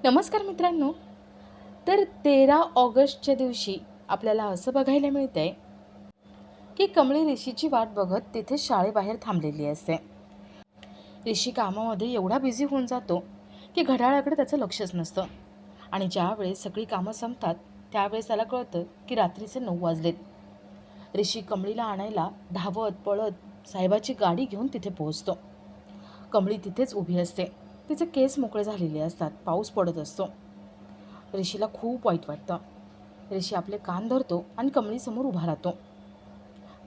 नमस्कार मित्रांनो. तर 13 ऑगस्टच्या दिवशी आपल्याला असं बघायला मिळतं आहे की कमळी ऋषीची वाट बघत तिथे शाळेबाहेर थांबलेली असते. ऋषी कामामध्ये एवढा बिझी होऊन जातो की घड्याळाकडे त्याचं लक्षच नसतं आणि ज्यावेळेस सगळी कामं संपतात त्यावेळेस त्याला कळतं की रात्रीचे 9 वाजलेत. ऋषी कमळीला आणायला धावत पळत साहेबाची गाडी घेऊन तिथे पोहोचतो. कमळी तिथेच उभी असते. तिचे केस मोकळे झालेले असतात. पाऊस पडत असतो. ऋषीला खूप वाईट वाटतं. ऋषी आपले कान धरतो आणि कमळीसमोर उभा राहतो.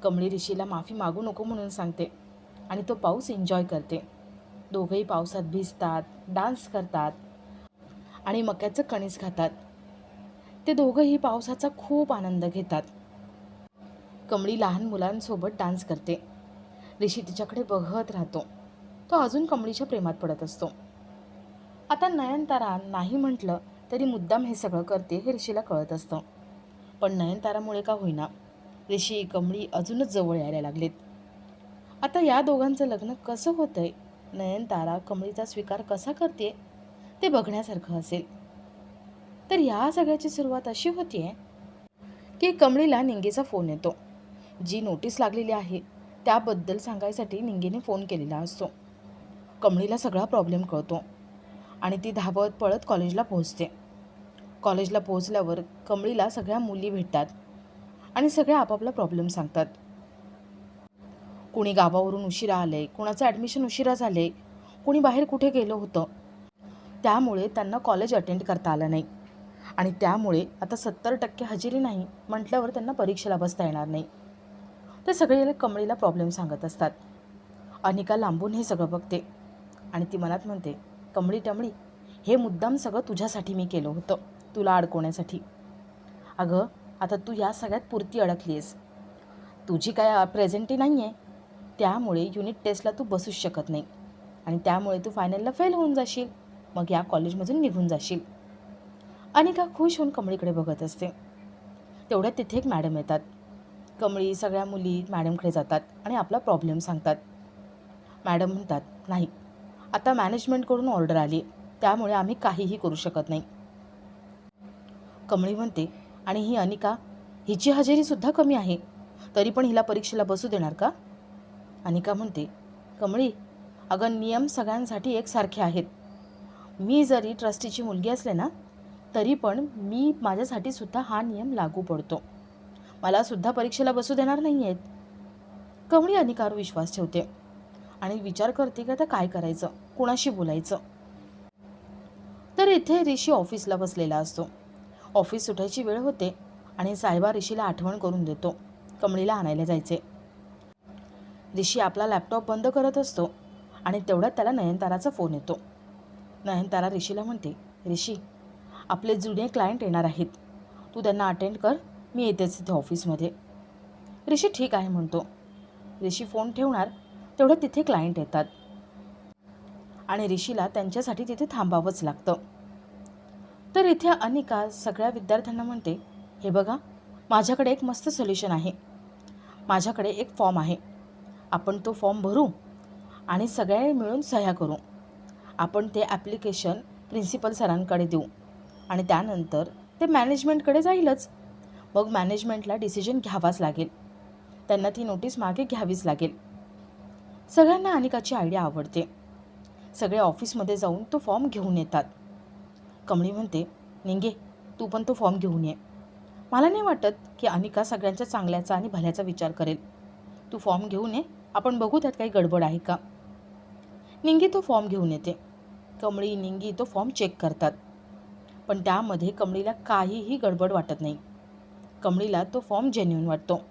कमळी ऋषीला माफी मागू नको म्हणून सांगते आणि तो पाऊस एन्जॉय करते. दोघंही पावसात भिजतात, डान्स करतात आणि मक्याचं कणीस खातात. ते दोघंही पावसाचा खूप आनंद घेतात. कमळी लहान मुलांसोबत डान्स करते. ऋषी तिच्याकडे बघत राहतो. तो अजून कमळीच्या प्रेमात पडत असतो. आता नयनतारा नाही म्हटलं तरी मुद्दाम हे सगळं करते हे ऋषीला कळत असतं. पण नयनतारामुळे का होईना ऋषी कमळी अजूनच जवळ यायला लागलेत. आता या दोघांचं लग्न कसं होतंय, नयनतारा कमळीचा स्वीकार कसा करते ते बघण्यासारखं असेल. तर या सगळ्याची सुरुवात अशी होतीये की कमळीला निंगेचा फोन येतो. जी नोटीस लागलेली आहे त्याबद्दल सांगायसाठी निंगेने फोन केलेला असतो. कमळीला सगळा प्रॉब्लेम कळतो आणि ती धावत पळत कॉलेजला पोहोचते. कॉलेजला पोहोचल्यावर कमळीला सगळ्या मुली भेटतात आणि सगळे आपापला प्रॉब्लेम सांगतात. कुणी गावावरून उशिरा आले, कुणाचं ॲडमिशन उशिरा झाले, कुणी बाहेर कुठे गेलं होतं, त्यामुळे त्यांना कॉलेज अटेंड करता आलं नाही आणि त्यामुळे आता 70% हजेरी नाही म्हटल्यावर त्यांना परीक्षेला बसता येणार नाही. ते सगळे कमळीला प्रॉब्लेम सांगत असतात. अनिका लांबून हे सगळं बघते आणि ती मनात म्हणते, कमळी टमळी, हे मुद्दाम सगळं तुझ्यासाठी मी केलं होतं, तुला अडकवण्यासाठी. अगं, आता तू या सगळ्यात पुरती अडकली आहेस. तुझी काय प्रेझेंटी नाही आहे, त्यामुळे युनिट टेस्टला तू बसूच शकत नाही आणि त्यामुळे तू फायनलला फेल होऊन जाशील. मग या कॉलेजमधून निघून जाशील. अनिका खुश होऊन कमळीकडे बघत असते. तेवढ्यात तिथे एक मॅडम येतात. कमळी सगळ्या मुली मॅडमकडे जातात आणि आपला प्रॉब्लेम सांगतात. मॅडम म्हणतात, नाही, आता मॅनेजमेंटकडून ऑर्डर आली, त्यामुळे आम्ही काहीही करू शकत नाही. कमळी म्हणते, आणि ही अनिका, हिची हजेरीसुद्धा कमी आहे, तरी पण हिला परीक्षेला बसू देणार का? अनिका म्हणते, कमळी, अगं नियम सगळ्यांसाठी एकसारखे आहेत. मी जरी ट्रस्टीची मुलगी असले ना तरी पण मी माझ्यासाठी सुद्धा हा नियम लागू पडतो. मला सुद्धा परीक्षेला बसू देणार नाही आहेत. कमळी अनिकावर विश्वास ठेवते आणि विचार करते की आता काय करायचं, कुणाशी बोलायचं. तर इथे ऋषी ऑफिसला बसलेला असतो. ऑफिस सुटायची वेळ होते आणि साहेबा ऋषीला आठवण करून देतो कमळीला आणायला जायचे. ऋषी आपला लॅपटॉप बंद करत असतो आणि तेवढ्यात त्याला नयनताराचा फोन येतो. नयनतारा ऋषीला म्हणते, ऋषी, आपले जुने क्लायंट येणार आहेत, तू त्यांना अटेंड कर, मी येतेच तिथे ऑफिसमध्ये. ऋषी ठीक आहे म्हणतो. ऋषी फोन ठेवणार तेवढ्यात तिथे क्लायंट येतात आणि ऋषीला त्यांच्यासाठी तिथे थांबावंच लागतं. तर इथे अनिका सगळ्या विद्यार्थ्यांना म्हणते, हे बघा, माझ्याकडे एक मस्त सोल्युशन आहे. माझ्याकडे एक फॉर्म आहे, आपण तो फॉर्म भरू आणि सगळे मिळून सह्या करू. आपण ते ॲप्लिकेशन प्रिन्सिपल सरांकडे देऊ आणि त्यानंतर ते मॅनेजमेंटकडे जाईलच. मग मॅनेजमेंटला डिसिजन घ्यावाच लागेल, त्यांना ती नोटीस मागे घ्यावीच लागेल. सगळ्यांना अनिकाची आयडिया आवडते. सगळे ऑफिसमध्ये जाऊन तो फॉर्म घेऊन येतात. कमळी म्हणते, निंगे, तू पण तो फॉर्म घेऊन ये. मला नाही वाटत की अनिका सगळ्यांच्या चांगल्याचा आणि भल्याचा विचार करेल. तू फॉर्म घेऊन ये, आपण बघू त्यात काही गडबड आहे का. निंगी तो फॉर्म घेऊन येते. कमळी, निंगी तो फॉर्म चेक करतात, पण त्यामध्ये कमळीला काहीही गडबड वाटत नाही. कमळीला तो फॉर्म जेन्युइन वाटतो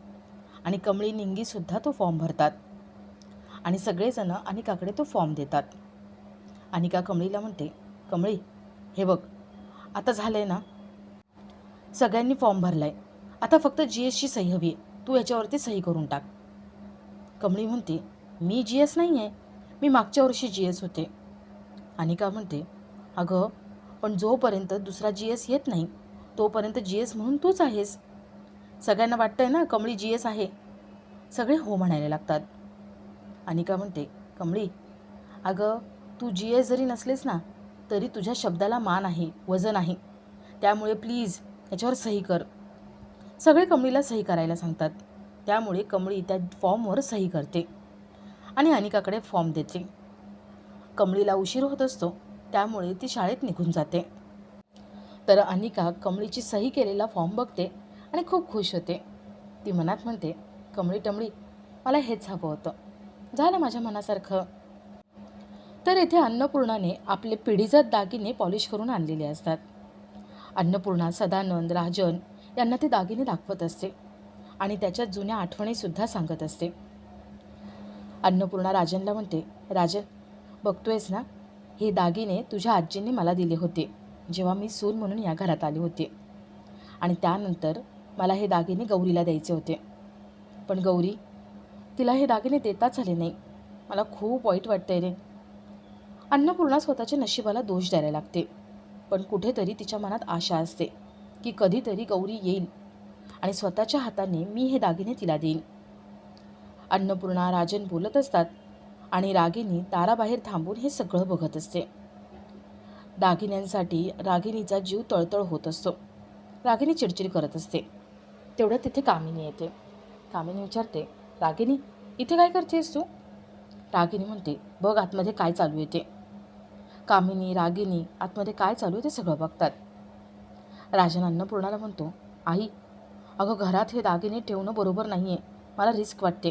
आणि कमळी, निंगीसुद्धा तो फॉर्म भरतात आणि सगळेजण अनिकाकडे तो फॉर्म देतात. अनिका कमळीला म्हणते, कमळी, हे बघ, आता झालं आहे ना, सगळ्यांनी फॉर्म भरला आहे, आता फक्त GSची सही हवी आहे, तू याच्यावरती सही करून टाक. कमळी म्हणते, मी GS नाही आहे, मी मागच्या वर्षी GS होते. अनिका म्हणते, अगं, पण जोपर्यंत दुसरा GS येत नाही तोपर्यंत GS म्हणून तूच आहेस. सगळ्यांना वाटतंय ना कमळी GS आहे. सगळे हो म्हणायला लागतात. अनिका म्हणते, कमळी, अगं, तू GS जरी नसलेस ना तरी तुझ्या शब्दाला मान आहे, वजन आहे. त्यामुळे प्लीज याच्यावर सही कर. सगळे कमळीला सही करायला सांगतात. त्यामुळे कमळी त्या फॉर्मवर सही करते आणि अनिकाकडे फॉर्म देते. कमळीला उशीर होत असतो, त्यामुळे ती शाळेत निघून जाते. तर अनिका कमळीची सही केलेला फॉर्म बघते आणि खूप खुश होते. ती मनात म्हणते, कमळी टमळी, मला हेच हवं होतं, झालं माझ्या मनासारखं. तर येथे अन्नपूर्णाने आपले पिढीजात दागिने पॉलिश करून आणलेले असतात. अन्नपूर्णा सदानंद, राजन यांना ते दागिने दाखवत असते आणि त्याच्या जुन्या आठवणीसुद्धा सांगत असते. अन्नपूर्णा राजनला म्हणते, राजन बघतोयस ना, हे दागिने तुझ्या आजींनी मला दिले होते जेव्हा मी सून म्हणून या घरात आले होते. आणि त्यानंतर मला हे दागिने गौरीला द्यायचे होते, पण गौरी तिला हे दागिने देताच आले नाही. मला खूप वाईट वाटतंय रे. अन्नपूर्णा स्वतःच्या नशिबाला दोष द्यायला लागते, पण कुठेतरी तिच्या मनात आशा असते की कधीतरी गौरी येईल आणि स्वतःच्या हाताने मी हे दागिने तिला देईन. अन्नपूर्णा राजन बोलत असतात आणि रागिनी दाराबाहेर थांबून हे सगळं बघत असते. दागिन्यांसाठी रागिनीचा जीव तळतळ होत असतो. रागिनी चिडचिड करत असते. तेवढ्यात तिथे कामिनी येते. कामिनी विचारते, रागिनी इथे काय करतेस तू? रागिनी म्हणते, बघ आतमध्ये काय चालू आहे ते. कामिनी रागिनी आतमध्ये काय चालू आहे ते सगळं बघतात. राजन अन्नपूर्णाला म्हणतो, आई अगं घरात हे दागिने ठेवणं बरोबर नाही आहे, मला रिस्क वाटते.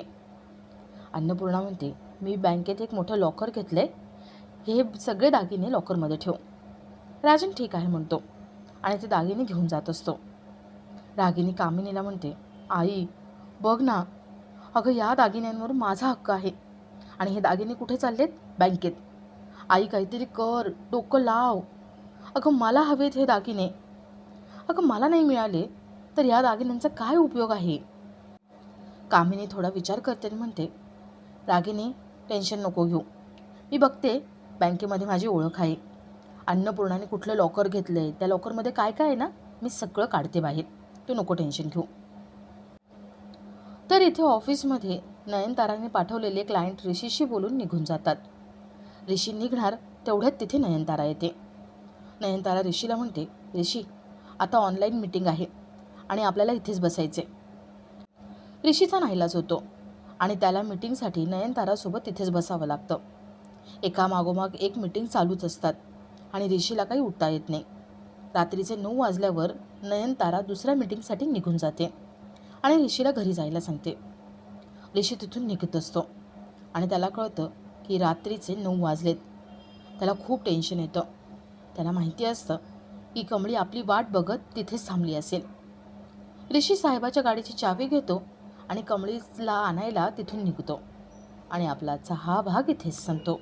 अन्नपूर्णा म्हणते, मी बँकेत एक मोठं लॉकर घेतलं आहे, हे सगळे दागिने लॉकरमध्ये ठेव. राजन ठीक आहे म्हणतो आणि ते दागिने घेऊन जात असतो. रागिनी कामिनीला म्हणते, आई बघ ना, अगं या दागिन्यांवर माझा हक्क आहे आणि हे दागिने कुठे चाललेत? बँकेत. आई काहीतरी कर, डोकं लाव. अगं मला हवेत हे दागिने. अगं मला नाही मिळाले तर या दागिन्यांचा काय उपयोग आहे? कामिनी थोडा विचार करते आणि म्हणते, रागिनी टेन्शन नको घेऊ, मी बघते, बँकेमध्ये माझी ओळख आहे. अन्नपूर्णाने कुठलं लॉकर घेतलं आहे, त्या लॉकरमध्ये काय काय आहे ना, मी सगळं काढते बाहेर, तू नको टेन्शन घेऊ. तर इथे ऑफिसमध्ये नयनताराने पाठवलेले क्लायंट ऋषीशी बोलून निघून जातात. ऋषी निघणार तेवढ्यात तिथे नयनतारा येते. नयनतारा ऋषीला म्हणते, ऋषी आता ऑनलाईन मीटिंग आहे आणि आपल्याला इथेच बसायचे. ऋषीचा नाईलाज होतो आणि त्याला मीटिंगसाठी नयनतारासोबत तिथेच बसावं लागतं. एका मागोमाग एक मीटिंग चालूच असतात आणि ऋषीला काही उठता येत नाही. रात्रीचे 9 वाजल्यावर नयनतारा दुसऱ्या मीटिंगसाठी निघून जाते आणि ऋषीला घरी जायला सांगते. ऋषी तिथून निघत असतो आणि त्याला कळतं की रात्रीचे 9 वाजलेत. त्याला खूप टेन्शन येतं. त्याला माहिती असतं की कमळी आपली वाट बघत तिथेच थांबली असेल. ऋषी साहेबाच्या गाडीची चावी घेतो आणि कमळीला आणायला तिथून निघतो आणि आपला आजचा हा भाग इथेच संपतो.